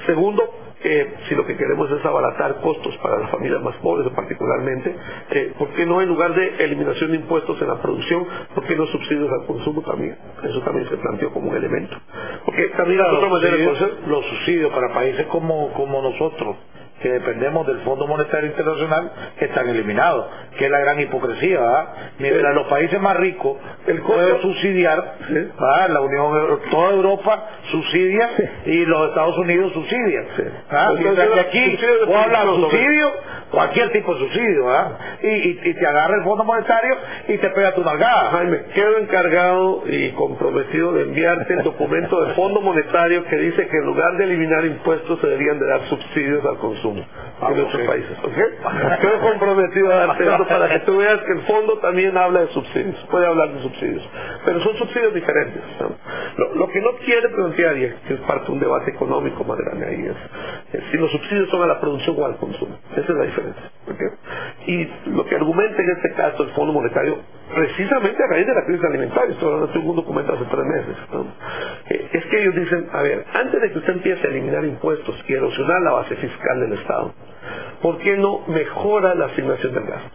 Segundo, si lo que queremos es abaratar costos para las familias más pobres particularmente, ¿por qué no en lugar de eliminación de impuestos en la producción, por qué no subsidios al consumo también? Eso también se planteó como un elemento. Porque también la otra manera de hacer los subsidios para países como nosotros, que dependemos del Fondo Monetario Internacional, están eliminados, que es la gran hipocresía, ¿verdad? Mientras los países más ricos pueden subsidiar, ¿verdad? La Unión, toda Europa subsidia y los Estados Unidos subsidian, mientras que aquí o hablas de subsidio, cualquier tipo de subsidio, ¿verdad? Y te agarra el Fondo Monetario y te pega tu nalgada. Jaime, quedo encargado y comprometido de enviarte el documento del Fondo Monetario que dice que en lugar de eliminar impuestos se deberían de dar subsidios al consumo en nuestros países, ¿ok? Quedo comprometido a darte esto para que tú veas que el fondo también habla de subsidios, puede hablar de subsidios, pero son subsidios diferentes, ¿no? Lo que no quiere plantear, y que es parte de un debate económico más grande ahí, es si los subsidios son a la producción o al consumo. Esa es la diferencia, ¿okay? Y lo que argumenta en este caso el Fondo Monetario, precisamente a raíz de la crisis alimentaria, esto lo tuvo un documento hace 3 meses, ¿no? Es que ellos dicen, a ver, antes de que usted empiece a eliminar impuestos y erosionar la base fiscal del Estado, ¿por qué no mejora la asignación del gasto?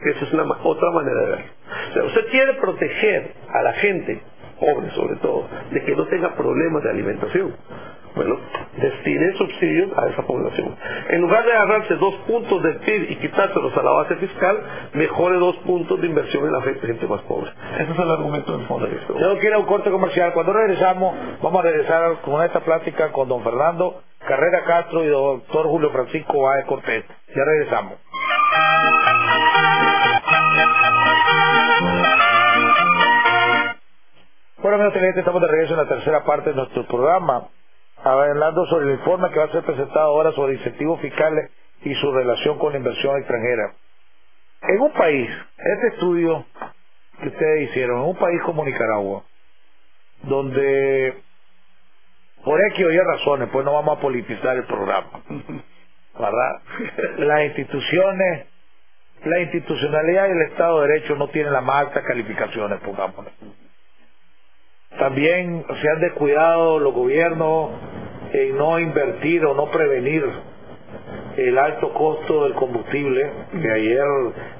Esa es otra manera de verlo. O sea, usted quiere proteger a la gente, pobre sobre todo, de que no tenga problemas de alimentación. Bueno, destine subsidios a esa población. En lugar de agarrarse 2 puntos del PIB y quitárselos a la base fiscal, mejore 2 puntos de inversión en la gente más pobre. Ese es el argumento del fondo. Tengo que ir a un corte comercial. Cuando regresamos, vamos a regresar con esta plática con don Fernando Carrera Castro y doctor Julio Francisco Báez Cortés. Ya regresamos. Bueno, amigos televidentes, estamos de regreso en la tercera parte de nuestro programa, hablando sobre el informe que va a ser presentado ahora sobre incentivos fiscales y su relación con la inversión extranjera. En un país, este estudio que ustedes hicieron, en un país como Nicaragua, donde por X o Y razones, pues no vamos a politizar el programa, ¿verdad? Las instituciones, la institucionalidad y el Estado de Derecho no tienen las más altas calificaciones, pongámosle. También se han descuidado los gobiernos en no invertir o no prevenir el alto costo del combustible, que ayer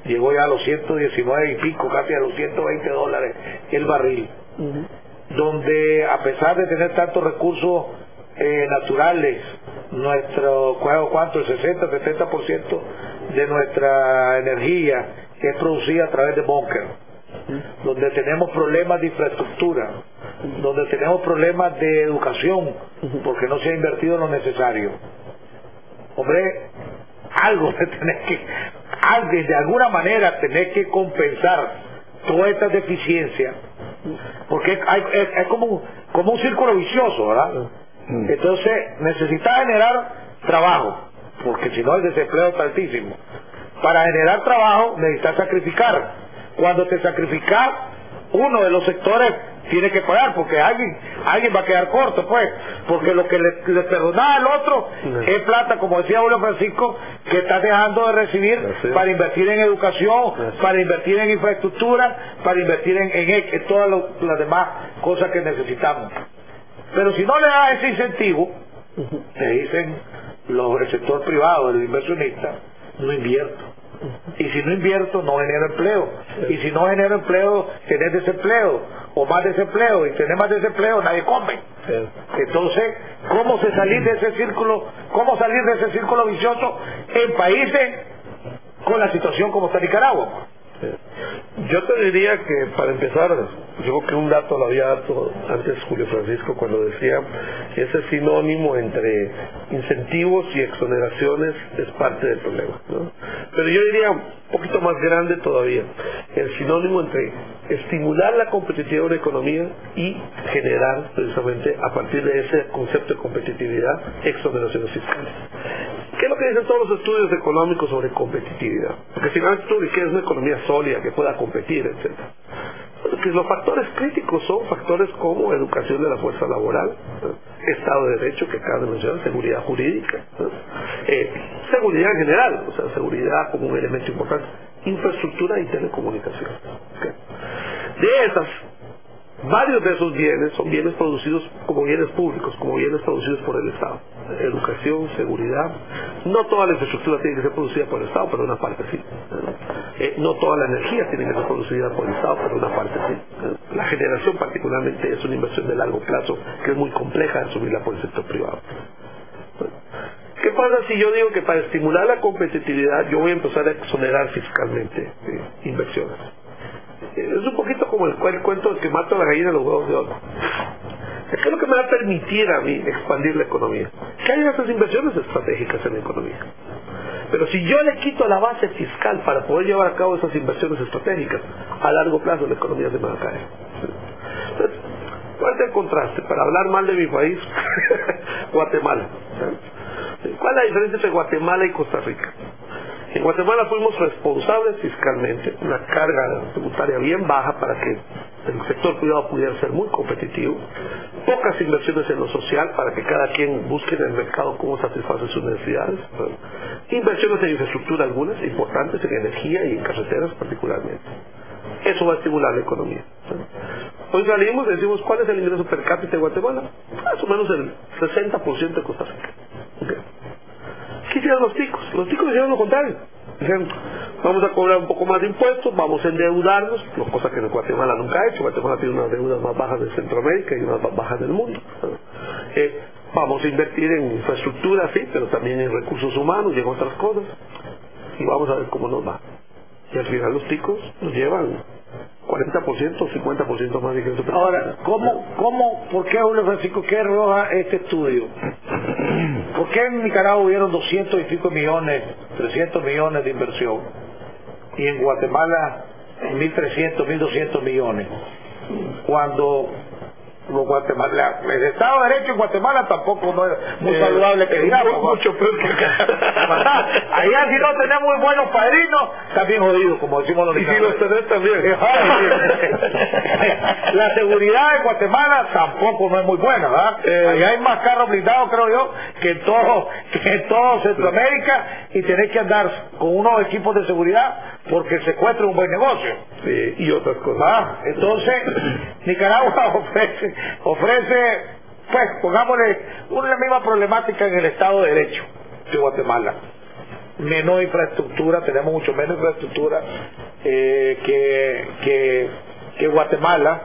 llegó ya a los 119 y pico, casi a los $120 el barril, donde a pesar de tener tantos recursos naturales, nuestro, ¿cuánto? El 60-70% de nuestra energía es producida a través de búnker, donde tenemos problemas de infraestructura, donde tenemos problemas de educación, porque no se ha invertido lo necesario. Hombre, algo de alguna manera tenés que compensar todas estas deficiencias, porque es como un círculo vicioso, ¿verdad? Entonces necesitas generar trabajo, porque si no el desempleo está altísimo. Para generar trabajo necesitas sacrificar. Cuando te sacrificas, uno de los sectores tiene que pagar, porque alguien va a quedar corto, pues, porque lo que le perdonaba al otro es plata, como decía Julio Francisco, que está dejando de recibir para invertir en educación, para invertir en infraestructura, para invertir en todas las demás cosas que necesitamos. Pero si no le das ese incentivo, te dicen el sector privado, el inversionista, no invierto. Y si no invierto, no genero empleo. Y si no genero empleo, tenés desempleo, o más desempleo, y tenés más desempleo, nadie come. Entonces, ¿cómo salir de ese círculo vicioso en países con la situación como está Nicaragua? Yo te diría que, para empezar, yo creo que un dato lo había dado antes Julio Francisco cuando decía que ese sinónimo entre incentivos y exoneraciones es parte del problema, ¿no? Pero yo diría un poquito más grande todavía, el sinónimo entre estimular la competitividad de una economía y generar precisamente a partir de ese concepto de competitividad exoneraciones fiscales. ¿Qué es lo que dicen todos los estudios económicos sobre competitividad? Porque si no tú quieres una economía sólida que pueda competir, etc. Porque los factores críticos son factores como educación de la fuerza laboral, ¿no? Estado de Derecho, que acaba de mencionar, seguridad jurídica, ¿no? Seguridad en general, o sea, seguridad como un elemento importante, infraestructura y telecomunicaciones. ¿Okay? De esas, varios de esos bienes son bienes producidos como bienes públicos, como bienes producidos por el Estado. Educación, seguridad. No toda la infraestructura tiene que ser producida por el Estado, pero una parte sí. No toda la energía tiene que ser producida por el Estado, pero una parte sí. La generación particularmente es una inversión de largo plazo que es muy compleja de asumirla por el sector privado. ¿Qué pasa si yo digo que para estimular la competitividad yo voy a empezar a exonerar fiscalmente inversiones? Es un poquito como el cuento del que mata a la gallina los huevos de oro. ¿Qué es lo que me va a permitir a mí expandir la economía? Que haya esas inversiones estratégicas en la economía. Pero si yo le quito la base fiscal para poder llevar a cabo esas inversiones estratégicas, a largo plazo la economía se me va a caer. Entonces, ¿cuál es el contraste? Para hablar mal de mi país, Guatemala. ¿Cuál es la diferencia entre Guatemala y Costa Rica? En Guatemala fuimos responsables fiscalmente, una carga tributaria bien baja para que el sector privado pudiera ser muy competitivo, pocas inversiones en lo social para que cada quien busque en el mercado cómo satisface sus necesidades, inversiones en infraestructura algunas, importantes en energía y en carreteras particularmente. Eso va a estimular la economía. Hoy salimos y decimos, ¿cuál es el ingreso per cápita de Guatemala? Más o menos el 60% de Costa Rica. Okay. ¿Qué hicieron los ticos? Los ticos hicieron lo contrario. Dijeron, vamos a cobrar un poco más de impuestos, vamos a endeudarnos, cosa que Guatemala nunca ha hecho. Guatemala tiene unas deudas más bajas de Centroamérica y unas más bajas del mundo. Vamos a invertir en infraestructura, sí, pero también en recursos humanos y en otras cosas. Y vamos a ver cómo nos va. Y al final los ticos nos llevan 40% o 50% más de ingresos. Ahora, ¿por qué, Julio Francisco, qué arroja este estudio? ¿Por qué en Nicaragua hubieron 200 y pico millones, 300 millones de inversión? Y en Guatemala 1.300, 1.200 millones. Cuando los guatemaltecos, el Estado de Derecho en Guatemala tampoco no es muy saludable que digamos. Mucho peor que acá. Allá si no tenemos muy buenos padrinos, está bien jodido, como decimos los nicaragüenses. Y si los tenés también. La seguridad en Guatemala tampoco no es muy buena, ¿verdad? Allá hay más carros blindados, creo yo, que en todo Centroamérica, y tenés que andar con unos equipos de seguridad porque el secuestro es un buen negocio. Sí, y otras cosas. Entonces, Nicaragua ofrece, pues, pongámosle la misma problemática en el Estado de Derecho de Guatemala. Menos infraestructura, tenemos mucho menos infraestructura que Guatemala.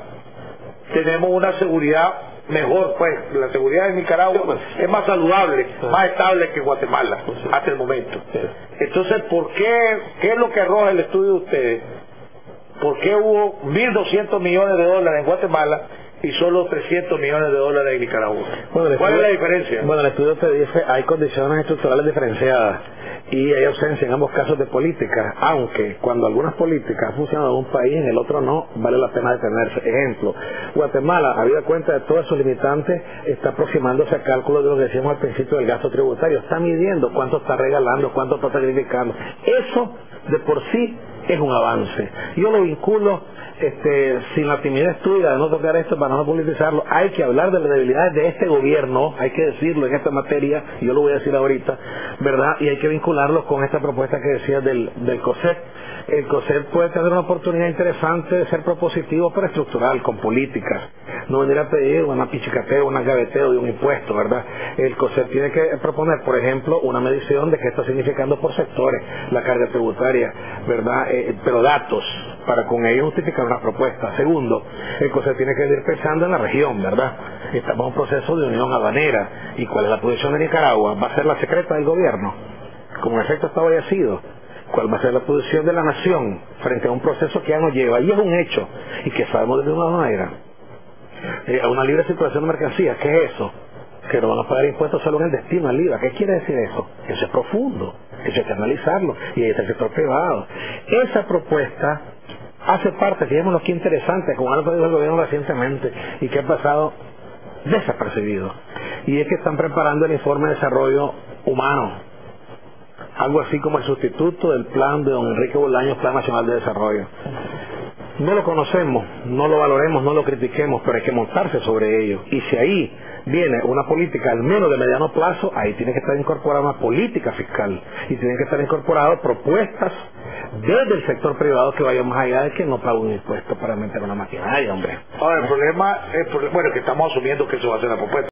Tenemos una seguridad mejor, pues, la seguridad de Nicaragua es más saludable, más estable que Guatemala hasta el momento. Entonces, ¿qué es lo que arroja el estudio de ustedes? ¿Por qué hubo 1.200 millones de dólares en Guatemala y solo 300 millones de dólares en Nicaragua? Bueno, ¿Cuál es la diferencia? Bueno, el estudio te dice hay condiciones estructurales diferenciadas y hay ausencia en ambos casos de políticas, aunque cuando algunas políticas funcionan en un país, en el otro no, vale la pena detenerse. Ejemplo, Guatemala, habida cuenta de todos sus limitantes, está aproximándose a cálculos de lo que decíamos al principio del gasto tributario, está midiendo cuánto está regalando, cuánto está sacrificando. Eso de por sí es un avance. Yo lo vinculo sin la timidez tuya de no tocar esto para no politizarlo. Hay que hablar de las debilidades de este gobierno, hay que decirlo en esta materia, y yo lo voy a decir ahorita, ¿verdad? Y hay que vincularlo con esta propuesta que decía del COSEP. El COSEP puede tener una oportunidad interesante de ser propositivo pero estructural, con políticas. No venir a pedir una pichicateo, una gaveteo de un impuesto, ¿verdad? El COSEP tiene que proponer, por ejemplo, una medición de qué está significando por sectores la carga tributaria, ¿verdad? Pero datos, para con ello justificar una propuesta. Segundo, el COSEP tiene que ir pensando en la región, ¿verdad? Estamos en un proceso de unión aduanera. ¿Y cuál es la posición de Nicaragua? ¿Va a ser la secreta del gobierno? Como en efecto hasta hoy ha sido. ¿Cuál va a ser la posición de la nación frente a un proceso que ya nos lleva? Y es un hecho, y que sabemos de una manera, a una libre circulación de mercancías. ¿Qué es eso? Que no van a pagar impuestos solo en el destino, al IVA. ¿Qué quiere decir eso? Eso es profundo, eso hay que analizarlo, y ahí está el sector privado. Esa propuesta hace parte, fijémonos qué interesante, como algo dijo el gobierno recientemente, y que ha pasado desapercibido, y es que están preparando el informe de desarrollo humano, algo así como el sustituto del plan de don Enrique Bolaños, Plan Nacional de Desarrollo. no lo conocemos, no lo valoremos, no lo critiquemos, pero hay que montarse sobre ello. Y si ahí viene una política al menos de mediano plazo, ahí tiene que estar incorporada una política fiscal y tienen que estar incorporadas propuestas desde el sector privado que vayan más allá de que no pague un impuesto para meter una maquinaria, hombre. Ahora, el problema es, bueno, que estamos asumiendo que eso va a ser la propuesta.